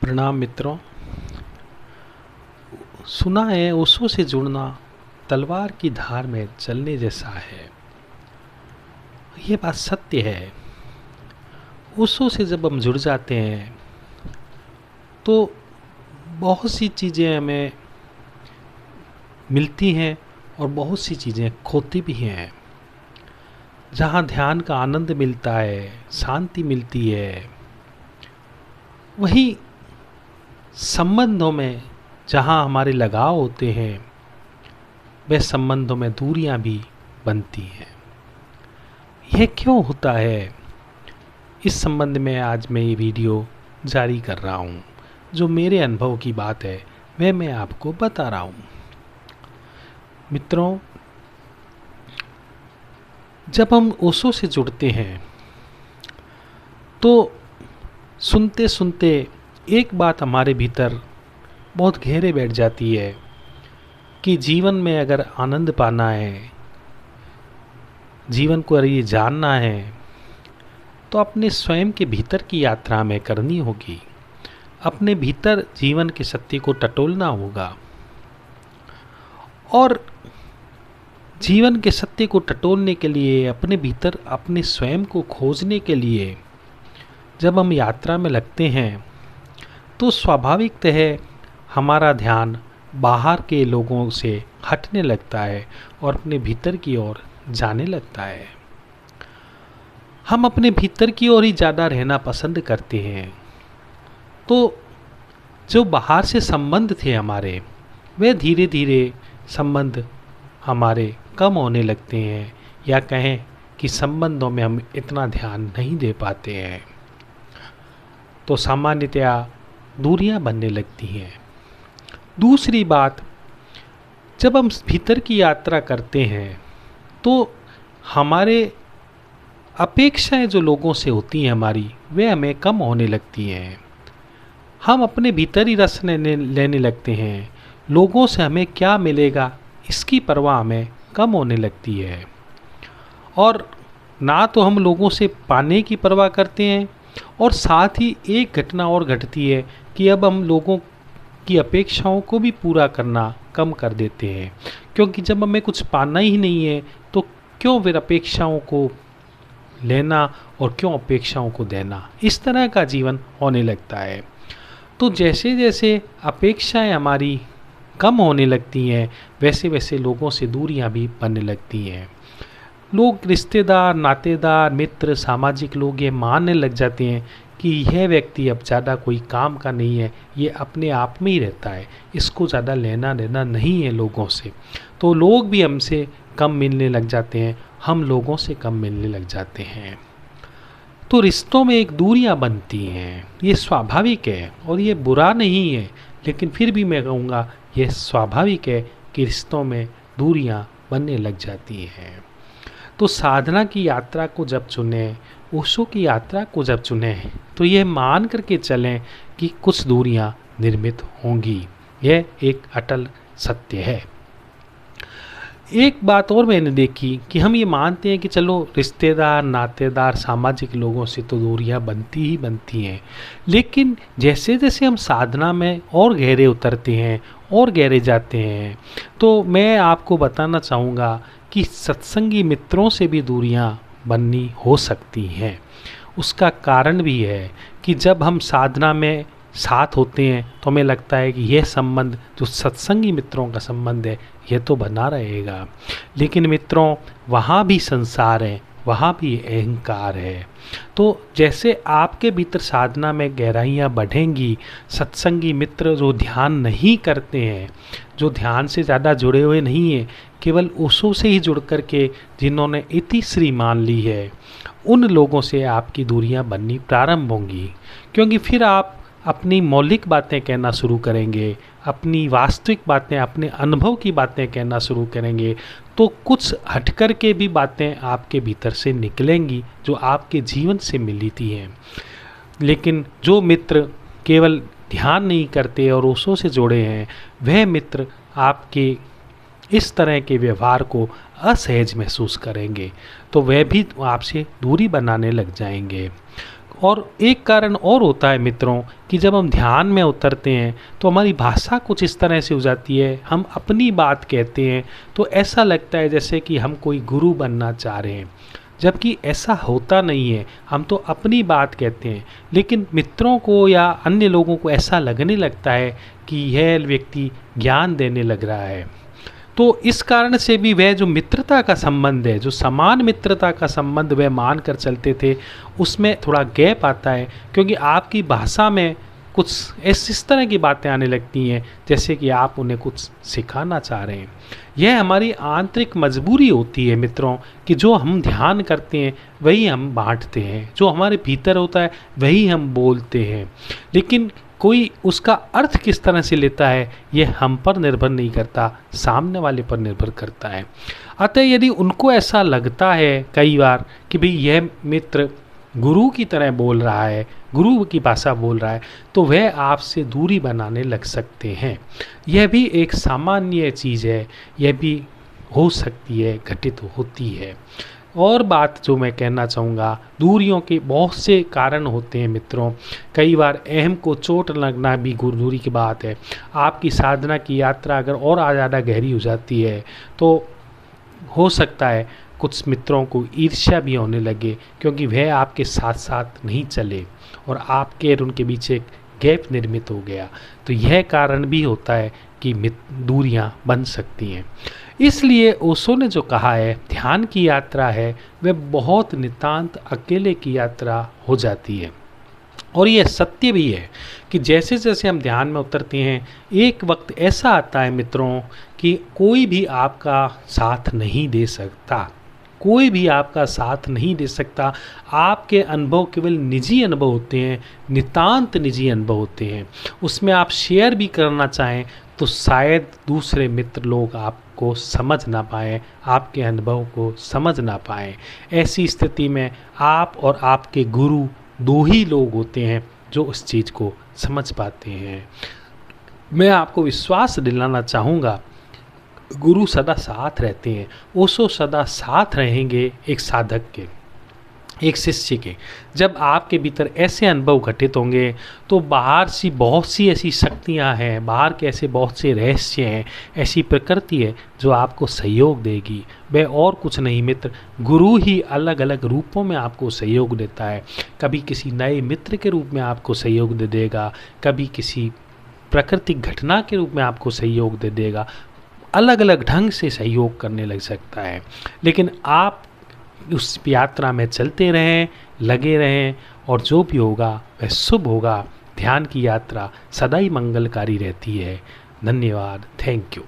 प्रणाम मित्रों। सुना है ओशो से जुड़ना तलवार की धार में चलने जैसा है। ये बात सत्य है। ओशो से जब हम जुड़ जाते हैं तो बहुत सी चीज़ें हमें मिलती हैं और बहुत सी चीज़ें खोती भी हैं। जहाँ ध्यान का आनंद मिलता है, शांति मिलती है, वहीं संबंधों में जहाँ हमारे लगाव होते हैं वे संबंधों में दूरियां भी बनती हैं। यह क्यों होता है, इस संबंध में आज मैं ये वीडियो जारी कर रहा हूँ। जो मेरे अनुभव की बात है वह मैं आपको बता रहा हूँ। मित्रों, जब हम ओशो से जुड़ते हैं तो सुनते सुनते एक बात हमारे भीतर बहुत गहरे बैठ जाती है कि जीवन में अगर आनंद पाना है, जीवन को अगर ये जानना है तो अपने स्वयं के भीतर की यात्रा में करनी होगी। अपने भीतर जीवन के सत्य को टटोलना होगा और जीवन के सत्य को टटोलने के लिए, अपने भीतर अपने स्वयं को खोजने के लिए जब हम यात्रा में लगते हैं तो स्वाभाविक है हमारा ध्यान बाहर के लोगों से हटने लगता है और अपने भीतर की ओर जाने लगता है। हम अपने भीतर की ओर ही ज़्यादा रहना पसंद करते हैं। तो जो बाहर से संबंध थे हमारे, वे धीरे धीरे संबंध हमारे कम होने लगते हैं, या कहें कि संबंधों में हम इतना ध्यान नहीं दे पाते हैं। तो सामान्यतया दूरियां बनने लगती हैं। दूसरी बात, जब हम भीतर की यात्रा करते हैं तो हमारे अपेक्षाएं जो लोगों से होती हैं हमारी, वे हमें कम होने लगती हैं। हम अपने भीतर ही रस लेने लगते हैं। लोगों से हमें क्या मिलेगा इसकी परवाह हमें कम होने लगती है। और ना तो हम लोगों से पाने की परवाह करते हैं, और साथ ही एक घटना और घटती है कि अब हम लोगों की अपेक्षाओं को भी पूरा करना कम कर देते हैं। क्योंकि जब हमें कुछ पाना ही नहीं है तो क्यों फिर अपेक्षाओं को लेना और क्यों अपेक्षाओं को देना, इस तरह का जीवन होने लगता है। तो जैसे जैसे अपेक्षाएं हमारी कम होने लगती हैं वैसे वैसे लोगों से दूरियां भी बनने लगती हैं। लोग, रिश्तेदार, नातेदार, मित्र, सामाजिक लोग ये मानने लग जाते हैं कि यह व्यक्ति अब ज़्यादा कोई काम का नहीं है, ये अपने आप में ही रहता है, इसको ज़्यादा लेना देना नहीं है लोगों से। तो लोग भी हमसे कम मिलने लग जाते हैं, हम लोगों से कम मिलने लग जाते हैं। तो रिश्तों में एक दूरियां बनती हैं। ये स्वाभाविक है और ये बुरा नहीं है, लेकिन फिर भी मैं कहूँगा यह स्वाभाविक है कि रिश्तों में दूरियां बनने लग जाती हैं। तो साधना की यात्रा को जब चुनें, ओशो की यात्रा को जब चुनें, तो यह मान करके चलें कि कुछ दूरियां निर्मित होंगी। यह एक अटल सत्य है। एक बात और मैंने देखी कि हम ये मानते हैं कि चलो रिश्तेदार, नातेदार, सामाजिक लोगों से तो दूरियां बनती ही बनती हैं, लेकिन जैसे जैसे हम साधना में और गहरे उतरते हैं और गहरे जाते हैं तो मैं आपको बताना चाहूँगा कि सत्संगी मित्रों से भी दूरियां बननी हो सकती हैं। उसका कारण भी है कि जब हम साधना में साथ होते हैं तो हमें लगता है कि यह संबंध जो सत्संगी मित्रों का संबंध है यह तो बना रहेगा, लेकिन मित्रों वहाँ भी संसार है, वहाँ भी अहंकार है। तो जैसे आपके भीतर साधना में गहराइयाँ बढ़ेंगी, सत्संगी मित्र जो ध्यान नहीं करते हैं, जो ध्यान से ज़्यादा जुड़े हुए नहीं हैं, केवल ओशो से ही जुड़ कर के जिन्होंने इतिश्री मान ली है, उन लोगों से आपकी दूरियां बननी प्रारंभ होंगी। क्योंकि फिर आप अपनी मौलिक बातें कहना शुरू करेंगे, अपनी वास्तविक बातें, अपने अनुभव की बातें कहना शुरू करेंगे, तो कुछ हटकर के भी बातें आपके भीतर से निकलेंगी जो आपके जीवन से मिलती हैं। लेकिन जो मित्र केवल ध्यान नहीं करते और ओशो से जुड़े हैं, वह मित्र आपके इस तरह के व्यवहार को असहज महसूस करेंगे, तो वह भी आपसे दूरी बनाने लग जाएंगे। और एक कारण और होता है मित्रों कि जब हम ध्यान में उतरते हैं तो हमारी भाषा कुछ इस तरह से हो जाती है, हम अपनी बात कहते हैं तो ऐसा लगता है जैसे कि हम कोई गुरु बनना चाह रहे हैं, जबकि ऐसा होता नहीं है। हम तो अपनी बात कहते हैं, लेकिन मित्रों को या अन्य लोगों को ऐसा लगने लगता है कि यह व्यक्ति ज्ञान देने लग रहा है। तो इस कारण से भी वह जो मित्रता का संबंध है, जो समान मित्रता का संबंध वह मान कर चलते थे, उसमें थोड़ा गैप आता है, क्योंकि आपकी भाषा में कुछ इस तरह की बातें आने लगती हैं जैसे कि आप उन्हें कुछ सिखाना चाह रहे हैं। यह हमारी आंतरिक मजबूरी होती है मित्रों कि जो हम ध्यान करते हैं वही हम बांटते हैं, जो हमारे भीतर होता है वही हम बोलते हैं, लेकिन कोई उसका अर्थ किस तरह से लेता है यह हम पर निर्भर नहीं करता, सामने वाले पर निर्भर करता है। अतः यदि उनको ऐसा लगता है कई बार कि भाई यह मित्र गुरु की तरह बोल रहा है, गुरु की भाषा बोल रहा है, तो वह आपसे दूरी बनाने लग सकते हैं। यह भी एक सामान्य चीज़ है, यह भी हो सकती है, घटित होती है। और बात जो मैं कहना चाहूँगा, दूरियों के बहुत से कारण होते हैं मित्रों। कई बार अहम को चोट लगना भी दूरी की बात है। आपकी साधना की यात्रा अगर और ज़्यादा गहरी हो जाती है तो हो सकता है कुछ मित्रों को ईर्ष्या भी होने लगे, क्योंकि वह आपके साथ साथ नहीं चले और आपके और उनके बीच एक गैप निर्मित हो गया। तो यह कारण भी होता है कि दूरियां बन सकती हैं। इसलिए ओशो ने जो कहा है ध्यान की यात्रा है वह बहुत नितांत अकेले की यात्रा हो जाती है। और यह सत्य भी है कि जैसे जैसे हम ध्यान में उतरते हैं एक वक्त ऐसा आता है मित्रों कि कोई भी आपका साथ नहीं दे सकता, कोई भी आपका साथ नहीं दे सकता। आपके अनुभव केवल निजी अनुभव होते हैं, नितांत निजी अनुभव होते हैं। उसमें आप शेयर भी करना चाहें तो शायद दूसरे मित्र लोग आपको समझ ना पाएँ, आपके अनुभव को समझ ना पाएँ। ऐसी स्थिति में आप और आपके गुरु दो ही लोग होते हैं जो उस चीज़ को समझ पाते हैं। मैं आपको विश्वास दिलाना चाहूँगा, गुरु सदा साथ रहते हैं। ओशो सदा साथ रहेंगे एक साधक के, एक शिष्य के। जब आपके भीतर ऐसे अनुभव घटित होंगे तो बाहर सी बहुत सी ऐसी शक्तियां हैं, बाहर के ऐसे बहुत से रहस्य हैं, ऐसी प्रकृति है जो आपको सहयोग देगी। वह और कुछ नहीं मित्र, गुरु ही अलग अलग रूपों में आपको सहयोग देता है। कभी किसी नए मित्र के रूप में आपको सहयोग दे देगा, कभी किसी प्राकृतिक घटना के रूप में आपको सहयोग दे देगा, अलग अलग ढंग से सहयोग करने लग सकता है। लेकिन आप उस यात्रा में चलते रहें, लगे रहें, और जो भी होगा वह शुभ होगा। ध्यान की यात्रा सदा ही मंगलकारी रहती है। धन्यवाद। Thank you.